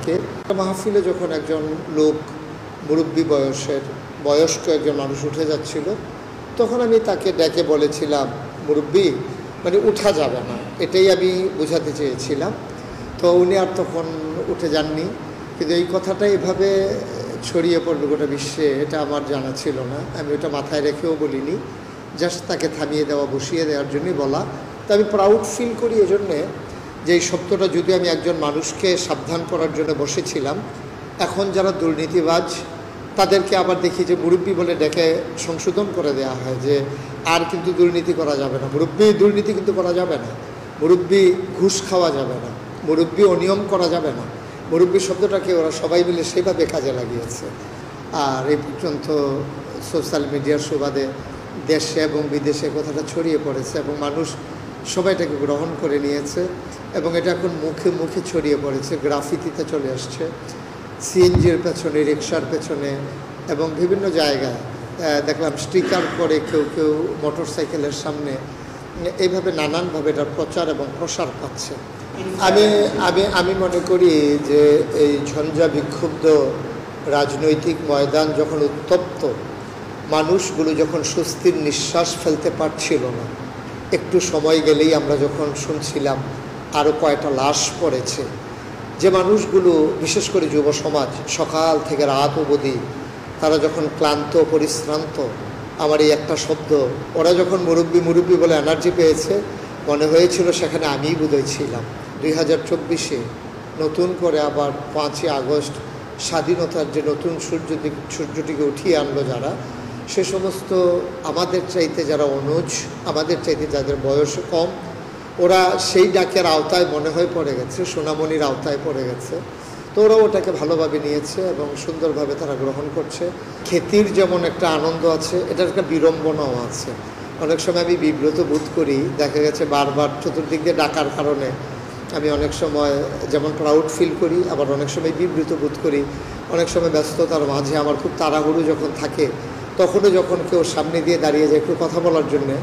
থাকে। মাহফিলে যখন একজন লোক মুরব্বী বয়স্ক একজন মানুষ উঠে যাচ্ছিল, তখন আমি তাকে ডেকে বলেছিলাম, মুরব্বী মানে উঠা যাবে না, এটাই আমি বোঝাতে চেয়েছিলাম। তো উনি আর তখন উঠে যাননি, কিন্তু এই কথাটা এভাবে ছড়িয়ে পড়বে গোটা বিশ্বে এটা আমার জানা ছিল না। আমি ওটা মাথায় রেখেও বলিনি, জাস্ট তাকে থামিয়ে দেওয়া, বসিয়ে দেওয়ার জন্যই বলা। তো আমি প্রাউড ফিল করি এজন্যে যে এই শব্দটা যদি আমি একজন মানুষকে সাবধান করার জন্য বসেছিলাম, এখন যারা দুর্নীতিবাজ তাদেরকে আবার দেখি যে মুরব্বী বলে ডেকে সংশোধন করে দেওয়া হয় যে আর কিন্তু দুর্নীতি করা যাবে না, মুরব্বী দুর্নীতি কিন্তু করা যাবে না, মুরব্বী ঘুষ খাওয়া যাবে না, মুরব্বী অনিয়ম করা যাবে না। মুরব্বী শব্দটাকে ওরা সবাই মিলে সেভাবে কাজে লাগিয়েছে। আর এই পর্যন্ত সোশ্যাল মিডিয়ার সুবাদে দেশে এবং বিদেশে কথাটা ছড়িয়ে পড়েছে এবং মানুষ সবাই এটাকে গ্রহণ করে নিয়েছে এবং এটা এখন মুখে মুখে ছড়িয়ে পড়েছে, গ্রাফিতিতে চলে আসছে, সিএনজির পেছনে, রিক্সার পেছনে এবং বিভিন্ন জায়গায় দেখলাম স্টিকার করে কেউ কেউ মোটরসাইকেলের সামনে, এইভাবে নানানভাবে এটার প্রচার এবং প্রসার পাচ্ছে। আমি মনে করি যে এই ঝঞ্ঝা বিক্ষুব্ধ রাজনৈতিক ময়দান যখন উত্তপ্ত, মানুষগুলো যখন স্বস্তির নিঃশ্বাস ফেলতে পারছিল না, একটু সময় গেলেই আমরা যখন শুনছিলাম আরও কয়টা লাশ পড়েছে, যে মানুষগুলো বিশেষ করে যুব সমাজ সকাল থেকে রাত অবধি তারা যখন ক্লান্ত পরিশ্রান্ত, আমার এই একটা শব্দ, ওরা যখন মুরব্বী বলে এনার্জি পেয়েছে, মনে হয়েছিল সেখানে আমিই বোধহয় ছিলাম। 2024-এ নতুন করে আবার 5ই আগস্ট স্বাধীনতার যে নতুন সূর্যটিকে উঠিয়ে আনলো যারা, সে সমস্ত আমাদের চাইতে যারা অনুজ, আমাদের চাইতে যাদের বয়স কম, ওরা সেই ডাকের আওতায় মনে হয় পড়ে গেছে, সোনামণির আওতায় পড়ে গেছে। তো ওরা ওটাকে ভালোভাবে নিয়েছে এবং সুন্দরভাবে তারা গ্রহণ করছে। খ্যাতির যেমন একটা আনন্দ আছে, এটার একটা বিড়ম্বনাও আছে। অনেক সময় আমি বিব্রত বোধ করি, দেখা গেছে বারবার চতুর্দিক দিয়ে ডাকার কারণে আমি অনেক সময় যেমন প্রাউড ফিল করি, আবার অনেক সময় বিব্রত বোধ করি। অনেক সময় ব্যস্ততার মাঝে আমার খুব তাড়াহুড়ো যখন থাকে, তখনও যখন কেউ সামনে দিয়ে দাঁড়িয়ে যায় একটু কথা বলার জন্যে,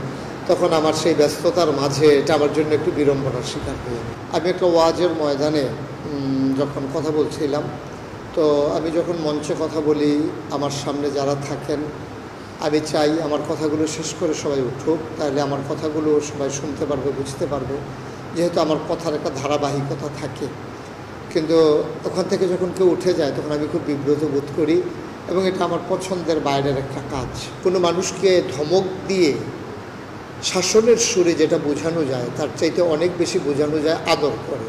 তখন আমার সেই ব্যস্ততার মাঝে এটা আমার জন্য একটু বিড়ম্বনার শিকার হয়ে। আমি একটা ওয়াজের ময়দানে যখন কথা বলছিলাম, তো আমি যখন মঞ্চে কথা বলি, আমার সামনে যারা থাকেন, আমি চাই আমার কথাগুলো শেষ করে সবাই উঠুক, তাহলে আমার কথাগুলো সবাই শুনতে পারবে, বুঝতে পারবে, যেহেতু আমার কথার একটা ধারাবাহিকতা থাকে। কিন্তু ওখান থেকে যখন কেউ উঠে যায় তখন আমি খুব বিব্রত বোধ করি এবং এটা আমার পছন্দের বাইরের একটা কাজ। কোনো মানুষকে ধমক দিয়ে শাসনের সুরে যেটা বোঝানো যায়, তার চাইতে অনেক বেশি বোঝানো যায় আদর করে।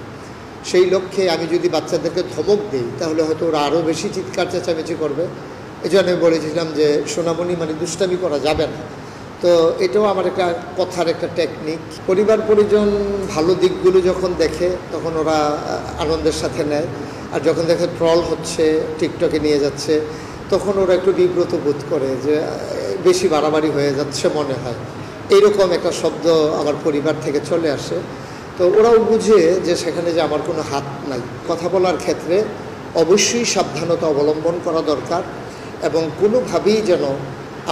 সেই লক্ষ্যে আমি যদি বাচ্চাদেরকে ধমক দিই, তাহলে হয়তো ওরা আরও বেশি চিৎকার চেঁচামেচি করবে। এই জন্য আমি বলেছিলাম যে সোনামণি মানে দুষ্টামি করা যাবে না। তো এটাও আমার একটা কথার একটা টেকনিক। পরিবার পরিজন ভালো দিকগুলো যখন দেখে তখন ওরা আনন্দের সাথে নেয়, আর যখন দেখে ট্রল হচ্ছে, টিকটকে নিয়ে যাচ্ছে, তখন ওরা একটু বিব্রত বোধ করে যে বেশি বাড়াবাড়ি হয়ে যাচ্ছে মনে হয়। এইরকম একটা শব্দ আমার পরিবার থেকে চলে আসে। তো ওরাও বুঝে যে সেখানে যে আমার কোনো হাত নাই। কথা বলার ক্ষেত্রে অবশ্যই সাবধানতা অবলম্বন করা দরকার এবং কোনোভাবেই যেন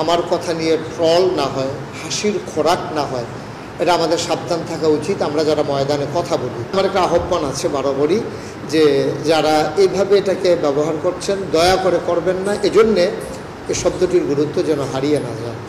আমার কথা নিয়ে ট্রল না হয়, হাসির খোরাক না হয়, এটা আমাদের সাবধান থাকা উচিত আমরা যারা ময়দানে কথা বলি। আমার একটা আহ্বান আছে বরাবরই যে যারা এইভাবে এটাকে ব্যবহার করছেন দয়া করে করবেন না, এজন্যে এই শব্দটির গুরুত্ব যেন হারিয়ে না যায়।